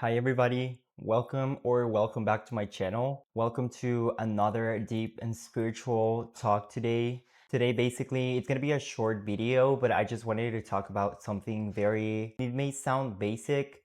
Hi everybody, welcome back to my channel. Welcome to another deep and spiritual talk today. Today basically it's gonna be a short video, but I just wanted to talk about something it may sound basic,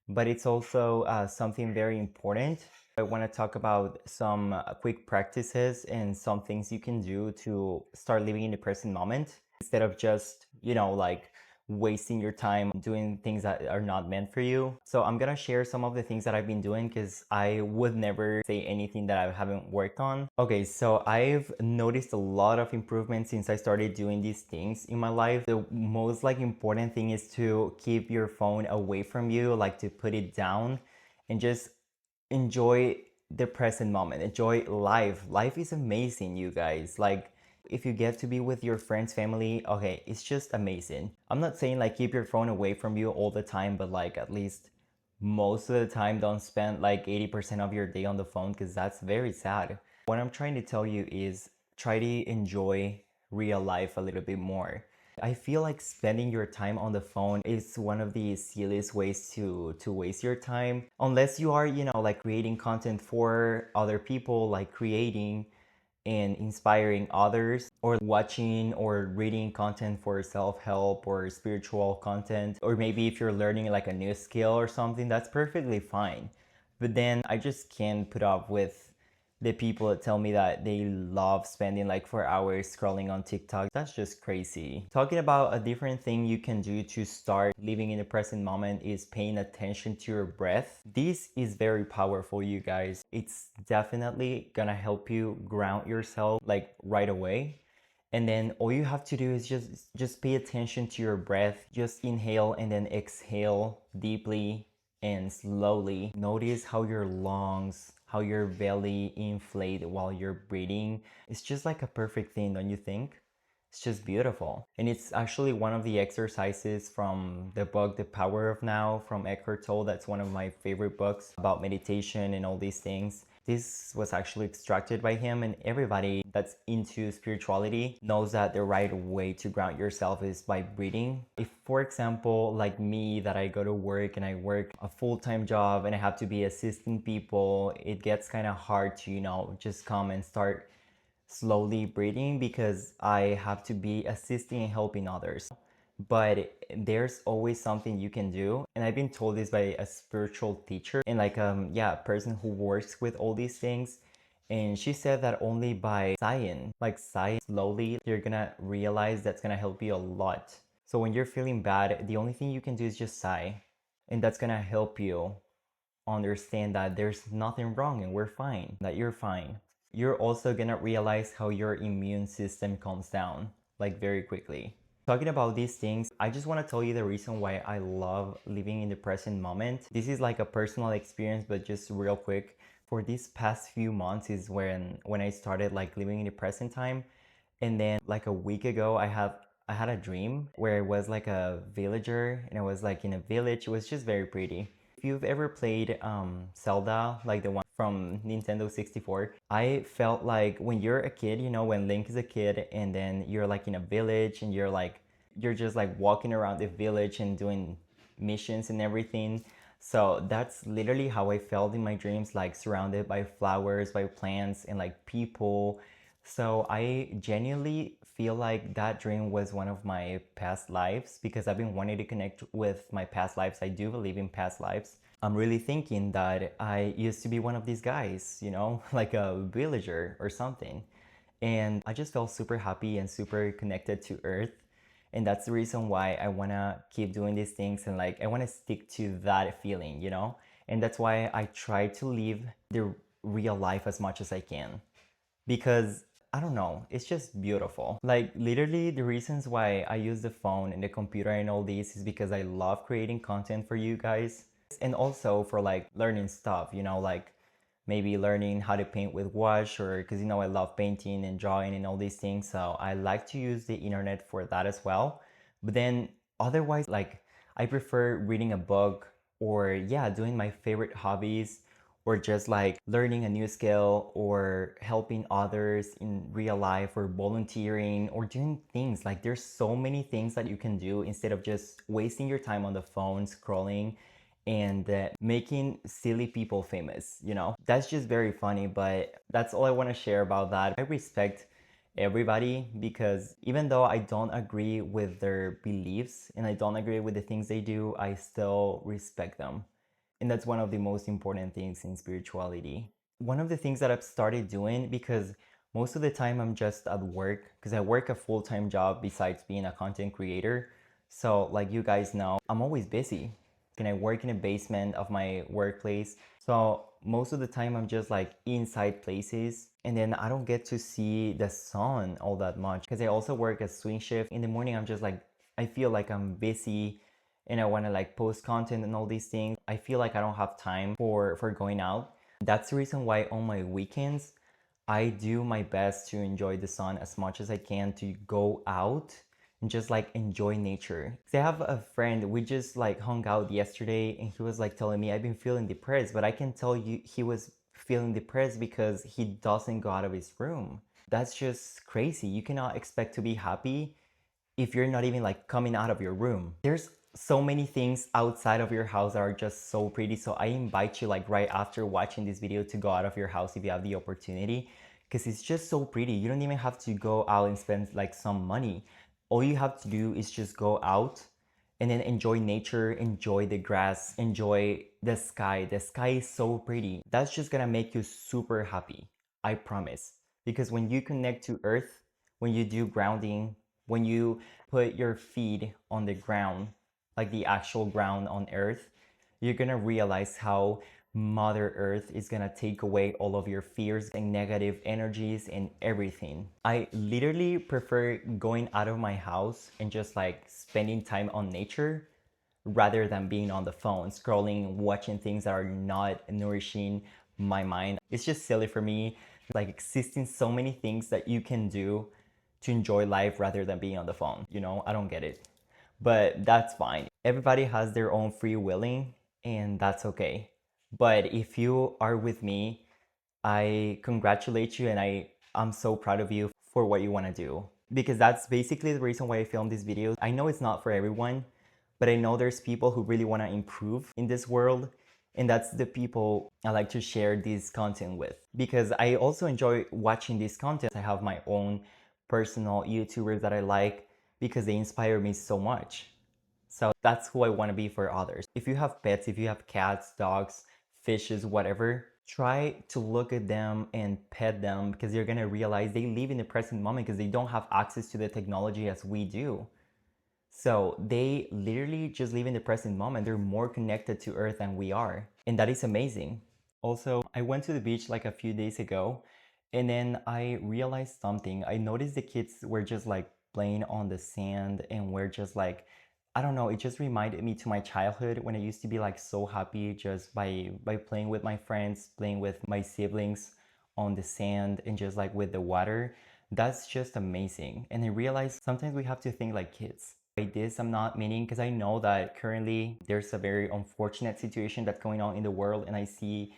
but it's also something very important. I want to talk about some quick practices and some things you can do to start living in the present moment instead of just, like wasting your time doing things that are not meant for you. So I'm gonna share some of the things that I've been doing because I would never say anything that I haven't worked on. Okay, so I've noticed a lot of improvements since I started doing these things in my life. The most important thing is to keep your phone away from you, like to put it down and just enjoy the present moment. Enjoy life. Life is amazing, you guys. Like if you get to be with your friends, family, okay, it's just amazing. I'm not saying like keep your phone away from you all the time, but like at least most of the time don't spend like 80% of your day on the phone because that's very sad. What I'm trying to tell you is try to enjoy real life a little bit more. I feel like spending your time on the phone is one of the silliest ways to waste your time. Unless you are, like creating content for other people, like creating and inspiring others, or watching or reading content for self-help or spiritual content, or maybe if you're learning like a new skill or something, that's perfectly fine. But then I just can't put up with the people that tell me that they love spending like 4 hours scrolling on TikTok. That's just crazy. Talking about a different thing you can do to start living in the present moment is paying attention to your breath. This is very powerful, you guys. It's definitely gonna help you ground yourself like right away. And then all you have to do is just pay attention to your breath. Just inhale and then exhale deeply and slowly. Notice how your lungs, how your belly inflate while you're breathing. It's just like a perfect thing, don't you think? It's just beautiful. And it's actually one of the exercises from the book The Power of Now from Eckhart Tolle. That's one of my favorite books about meditation and all these things. This was actually extracted by him, and everybody that's into spirituality knows that the right way to ground yourself is by breathing. If, for example, like me, that I go to work and I work a full-time job and I have to be assisting people, it gets kind of hard to, just come and start slowly breathing because I have to be assisting and helping others. But there's always something you can do. And I've been told this by a spiritual teacher and like a person who works with all these things. And she said that only by sighing slowly, you're gonna realize that's gonna help you a lot. So when you're feeling bad, the only thing you can do is just sigh. And that's gonna help you understand that there's nothing wrong and we're fine, that you're fine. You're also gonna realize how your immune system calms down like very quickly. Talking about these things, I just want to tell you the reason why I love living in the present moment. This is like a personal experience, but just real quick. For these past few months is when I started like living in the present time. And then like a week ago, I had a dream where I was like a villager and I was like in a village. It was just very pretty. If you've ever played Zelda, like the one from Nintendo 64, I felt like when you're a kid, when Link is a kid and then you're like in a village and you're just like walking around the village and doing missions and everything. So that's literally how I felt in my dreams, like surrounded by flowers, by plants, and like people. So I genuinely feel like that dream was one of my past lives because I've been wanting to connect with my past lives. I do believe in past lives. I'm really thinking that I used to be one of these guys, like a villager or something. And I just felt super happy and super connected to Earth. And that's the reason why I want to keep doing these things and like I want to stick to that feeling. And that's why I try to live the real life as much as I can because I don't know, it's just beautiful. Like literally the reasons why I use the phone and the computer and all this is because I love creating content for you guys and also for like learning stuff, like maybe learning how to paint with wash or because I love painting and drawing and all these things. So I like to use the internet for that as well. But then otherwise, like I prefer reading a book or yeah, doing my favorite hobbies or just like learning a new skill or helping others in real life or volunteering or doing things. Like there's so many things that you can do instead of just wasting your time on the phone scrolling and making silly people famous, you know? That's just very funny, but that's all I want to share about that. I respect everybody because even though I don't agree with their beliefs and I don't agree with the things they do, I still respect them. And that's one of the most important things in spirituality. One of the things that I've started doing, because most of the time I'm just at work, because I work a full time job besides being a content creator. So, like you guys know, I'm always busy. And I work in a basement of my workplace. So, most of the time I'm just like inside places. And then I don't get to see the sun all that much because I also work a swing shift. In the morning, I'm just like, I feel like I'm busy and I want to like post content and all these things. I feel like I don't have time for going out. That's the reason why on my weekends I do my best to enjoy the sun as much as I can, to go out and just like enjoy nature. 'Cause I have a friend, we just like hung out yesterday and he was like telling me I've been feeling depressed, but I can tell you he was feeling depressed because he doesn't go out of his room. That's just crazy. You cannot expect to be happy if you're not even like coming out of your room. There's so many things outside of your house that are just so pretty. So I invite you like right after watching this video to go out of your house if you have the opportunity, because it's just so pretty. You don't even have to go out and spend like some money. All you have to do is just go out and then enjoy nature, enjoy the grass, enjoy the sky. The sky is so pretty. That's just gonna make you super happy. I promise. Because when you connect to earth, when you do grounding, when you put your feet on the ground, like the actual ground on earth, you're gonna realize how Mother Earth is gonna take away all of your fears and negative energies and everything. I literally prefer going out of my house and just like spending time on nature rather than being on the phone, scrolling, watching things that are not nourishing my mind. It's just silly for me, like existing so many things that you can do to enjoy life rather than being on the phone. You know, I don't get it. But that's fine. Everybody has their own free willing, and that's okay. But if you are with me, I congratulate you and I'm so proud of you for what you want to do. Because that's basically the reason why I filmed these videos. I know it's not for everyone, but I know there's people who really want to improve in this world. And that's the people I like to share this content with. Because I also enjoy watching this content. I have my own personal YouTubers that I like because they inspire me so much. So that's who I want to be for others. If you have pets, if you have cats, dogs, fishes, whatever, try to look at them and pet them because you're going to realize they live in the present moment because they don't have access to the technology as we do. So they literally just live in the present moment. They're more connected to Earth than we are. And that is amazing. Also, I went to the beach like a few days ago and then I realized something. I noticed the kids were just like playing on the sand and we're just like, I don't know, it just reminded me to my childhood when I used to be like so happy just by playing with my friends, playing with my siblings on the sand and just like with the water. That's just amazing. And I realized sometimes we have to think like kids. By this, I'm not meaning because I know that currently there's a very unfortunate situation that's going on in the world, and I see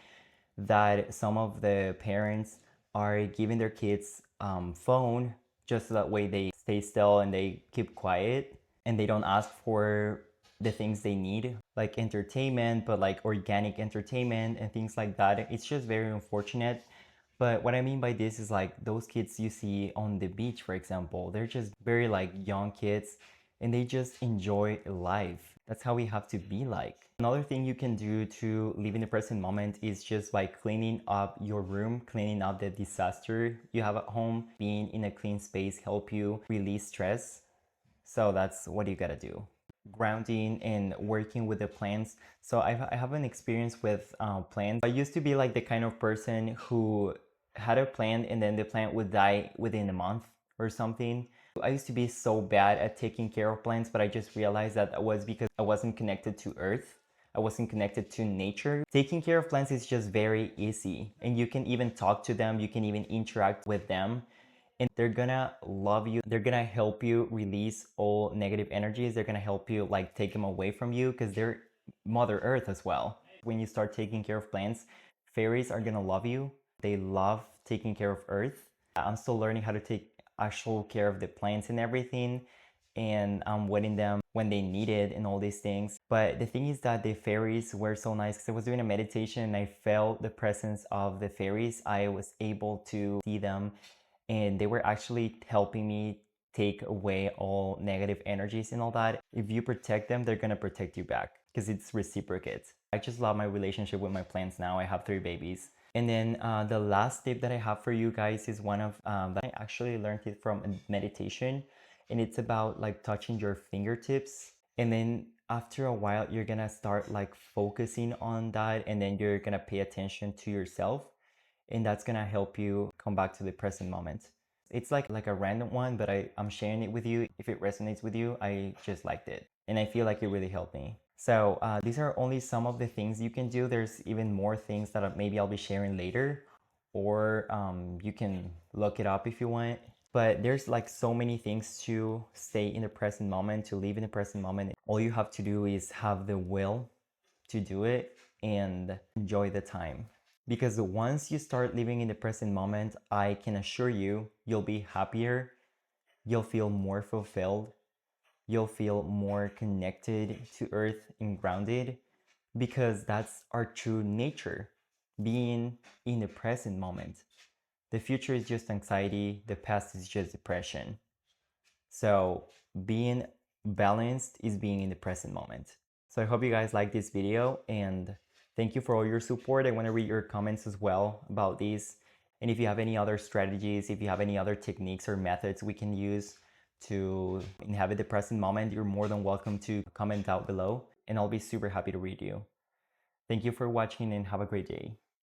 that some of the parents are giving their kids phone just so that way they stay still and they keep quiet and they don't ask for the things they need like entertainment, but like organic entertainment and things like that. It's just very unfortunate. But what I mean by this is like those kids you see on the beach, for example, they're just very like young kids and they just enjoy life. That's how we have to be like. Another thing you can do to live in the present moment is just by cleaning up your room, cleaning up the disaster you have at home. Being in a clean space help you release stress. So that's what you gotta do. Grounding and working with the plants. So I have an experience with plants. I used to be like the kind of person who had a plant and then the plant would die within a month or something. I used to be so bad at taking care of plants, but I just realized that was because I wasn't connected to earth. I wasn't connected to nature. Taking care of plants is just very easy and you can even talk to them, you can even interact with them and they're gonna love you. They're gonna help you release all negative energies. They're gonna help you like take them away from you because they're Mother Earth as well. When you start taking care of plants, fairies are gonna love you. They love taking care of Earth. I'm still learning how to take actual care of the plants and everything. and I'm wetting them when they need it and all these things. But the thing is that the fairies were so nice because I was doing a meditation and I felt the presence of the fairies. I was able to see them and they were actually helping me take away all negative energies and all that. If you protect them, they're gonna protect you back because it's reciprocate. I just love my relationship with my plants now. I have 3 babies. And then the last tip that I have for you guys is one of that I actually learned it from a meditation, and it's about like touching your fingertips. And then after a while, you're gonna start like focusing on that, and then you're gonna pay attention to yourself, and that's gonna help you come back to the present moment. It's like a random one, but I'm sharing it with you. If it resonates with you, I just liked it, and I feel like it really helped me. So these are only some of the things you can do. There's even more things that maybe I'll be sharing later, or you can look it up if you want. But there's like so many things to stay in the present moment, to live in the present moment. All you have to do is have the will to do it and enjoy the time. Because once you start living in the present moment, I can assure you, you'll be happier, you'll feel more fulfilled, you'll feel more connected to earth and grounded, because that's our true nature, being in the present moment. The future is just anxiety, the past is just depression. So being balanced is being in the present moment. So I hope you guys like this video, and thank you for all your support. I want to read your comments as well about these. And if you have any other strategies, if you have any other techniques or methods we can use to inhabit the present moment, you're more than welcome to comment down below, and I'll be super happy to read you. Thank you for watching and have a great day.